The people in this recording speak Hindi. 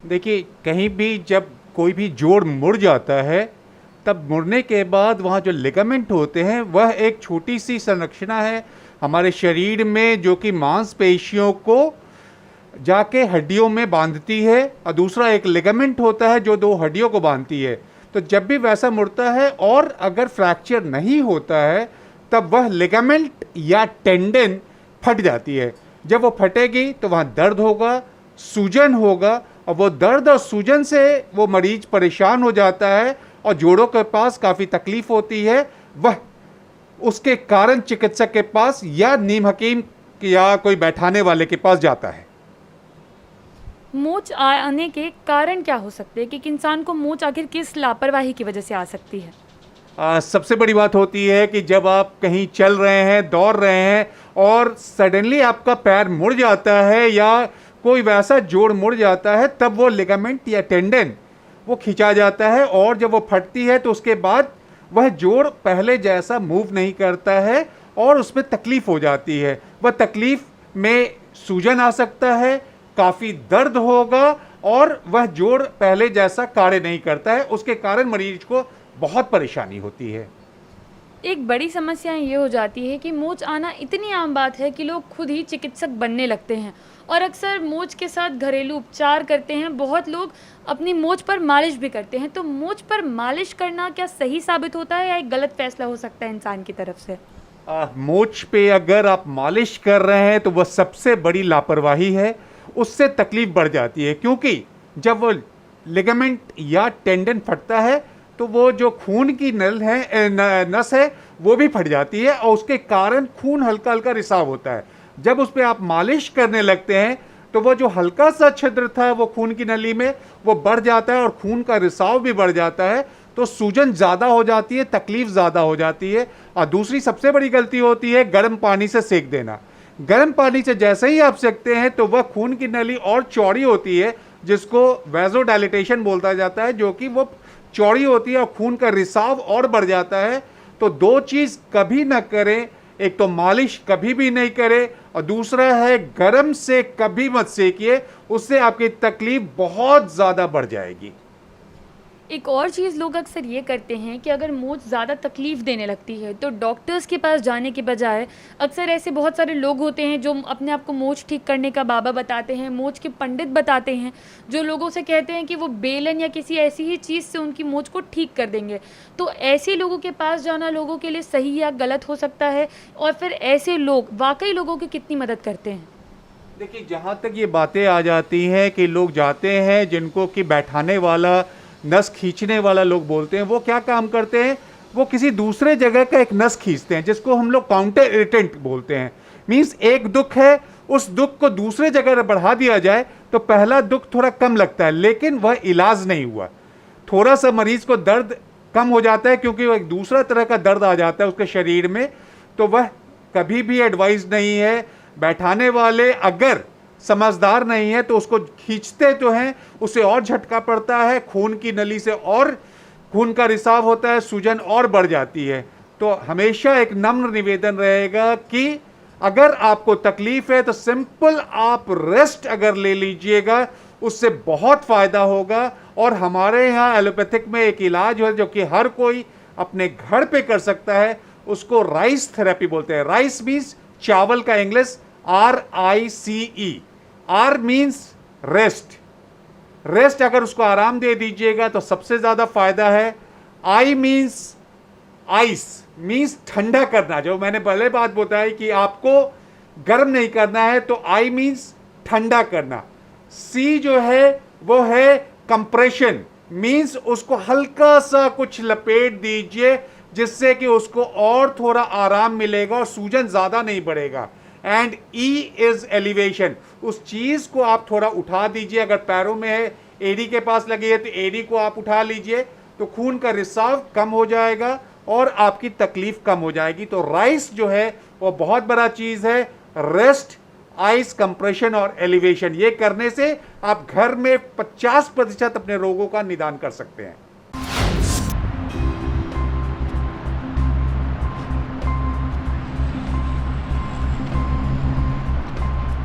देखिए, कहीं भी जब कोई भी जोड़ मुड़ जाता है, तब मुड़ने के बाद वहाँ जो लिगामेंट होते हैं वह एक छोटी सी संरचना है हमारे शरीर में, जो कि मांसपेशियों को जाके हड्डियों में बांधती है, और दूसरा एक लिगामेंट होता है जो दो हड्डियों को बांधती है। तो जब भी वैसा मुड़ता है और अगर फ्रैक्चर नहीं होता है, तब वह लिगामेंट या टेंडन फट जाती है। जब वो फटेगी तो वहाँ दर्द होगा, सूजन होगा, और वो दर्द और सूजन से वो मरीज परेशान हो जाता है और जोड़ों के पास काफ़ी तकलीफ होती है। वह उसके कारण चिकित्सक के पास या नीम हकीम या कोई बैठाने वाले के पास जाता है। मोच आने के कारण क्या हो सकते हैं कि एक इंसान को मोच आखिर किस लापरवाही की वजह से आ सकती है? सबसे बड़ी बात होती है कि जब आप कहीं चल रहे हैं, दौड़ रहे हैं, और सडनली आपका पैर मुड़ जाता है या कोई वैसा जोड़ मुड़ जाता है, तब वो लिगामेंट या टेंडन वो खिंचा जाता है, और जब वो फटती है तो उसके बाद वह जोड़ पहले जैसा मूव नहीं करता है और उसमें तकलीफ हो जाती है। वह तकलीफ में सूजन आ सकता है, काफ़ी दर्द होगा, और वह जोड़ पहले जैसा कार्य नहीं करता है। उसके कारण मरीज को बहुत परेशानी होती है। एक बड़ी समस्या ये हो जाती है कि मोच आना इतनी आम बात है कि लोग खुद ही चिकित्सक बनने लगते हैं और अक्सर मोच के साथ घरेलू उपचार करते हैं। बहुत लोग अपनी मोच पर मालिश भी करते हैं। तो मोच पर मालिश करना क्या सही साबित होता है या एक गलत फैसला हो सकता है इंसान की तरफ से? मोच पे अगर आप मालिश कर रहे हैं तो वह सबसे बड़ी लापरवाही है। उससे तकलीफ बढ़ जाती है, क्योंकि जब वो लिगामेंट या टेंडन फटता है तो वो जो खून की नस है वो भी फट जाती है, और उसके कारण खून हल्का हल्का रिसाव होता है। जब उस पर आप मालिश करने लगते हैं तो वो जो हल्का सा छिद्र था वो खून की नली में वो बढ़ जाता है और खून का रिसाव भी बढ़ जाता है, तो सूजन ज़्यादा हो जाती है, तकलीफ ज़्यादा हो जाती है। और दूसरी सबसे बड़ी गलती होती है गर्म पानी से सेक देना। गर्म पानी से जैसे ही आप सेकते हैं तो वह खून की नली और चौड़ी होती है, जिसको वैसोडाइलेटेशन बोलता जाता है, जो कि वो चौड़ी होती है और खून का रिसाव और बढ़ जाता है। तो दो चीज़ कभी ना करें, एक तो मालिश कभी भी नहीं करें, और दूसरा है गर्म से कभी मत सेकिए, उससे आपकी तकलीफ बहुत ज़्यादा बढ़ जाएगी। एक और चीज़ लोग अक्सर ये करते हैं कि अगर मोच ज़्यादा तकलीफ़ देने लगती है तो डॉक्टर्स के पास जाने के बजाय अक्सर ऐसे बहुत सारे लोग होते हैं जो अपने आप को मोच ठीक करने का बाबा बताते हैं, मोच के पंडित बताते हैं, जो लोगों से कहते हैं कि वो बेलन या किसी ऐसी ही चीज़ से उनकी मोच को ठीक कर देंगे। तो ऐसे लोगों के पास जाना लोगों के लिए सही या गलत हो सकता है, और फिर ऐसे लोग वाकई लोगों की कितनी मदद करते हैं? देखिए, जहाँ तक ये बातें आ जाती हैं कि लोग जाते हैं जिनको कि बैठाने वाला, नस खींचने वाला लोग बोलते हैं, वो क्या काम करते हैं, वो किसी दूसरे जगह का एक नस खींचते हैं, जिसको हम लोग काउंटर इरिटेंट बोलते हैं। मीन्स एक दुख है, उस दुख को दूसरे जगह बढ़ा दिया जाए तो पहला दुख थोड़ा कम लगता है, लेकिन वह इलाज नहीं हुआ। थोड़ा सा मरीज को दर्द कम हो जाता है क्योंकि वह एक दूसरा तरह का दर्द आ जाता है उसके शरीर में, तो वह कभी भी एडवाइस नहीं है। बैठाने वाले अगर समझदार नहीं है तो उसको खींचते तो हैं, उसे और झटका पड़ता है, खून की नली से और खून का रिसाव होता है, सूजन और बढ़ जाती है। तो हमेशा एक नम्र निवेदन रहेगा कि अगर आपको तकलीफ है तो सिंपल आप रेस्ट अगर ले लीजिएगा, उससे बहुत फायदा होगा। और हमारे यहाँ एलोपैथिक में एक इलाज है जो कि हर कोई अपने घर पे कर सकता है, उसको राइस थेरेपी बोलते हैं। राइस मीन्स चावल का English RICE। R means rest. Rest अगर उसको आराम दे दीजिएगा तो सबसे ज़्यादा फायदा है। आई मीन्स आइस, मीन्स ठंडा करना, जो मैंने पहले बात बताई कि आपको गर्म नहीं करना है, तो आई मीन्स ठंडा करना। सी जो है वो है कंप्रेशन, मीन्स उसको हल्का सा कुछ लपेट दीजिए जिससे कि उसको और थोड़ा आराम मिलेगा और सूजन ज़्यादा नहीं बढ़ेगा। एंड ई इज एलिवेशन, उस चीज़ को आप थोड़ा उठा दीजिए। अगर पैरों में है, एड़ी के पास लगी है, तो एड़ी को आप उठा लीजिए, तो खून का रिसाव कम हो जाएगा और आपकी तकलीफ कम हो जाएगी। तो राइस जो है वो बहुत बड़ा चीज़ है। रेस्ट, आइस कंप्रेशन और एलिवेशन, ये करने से आप घर में 50% अपने रोगों का निदान कर सकते हैं।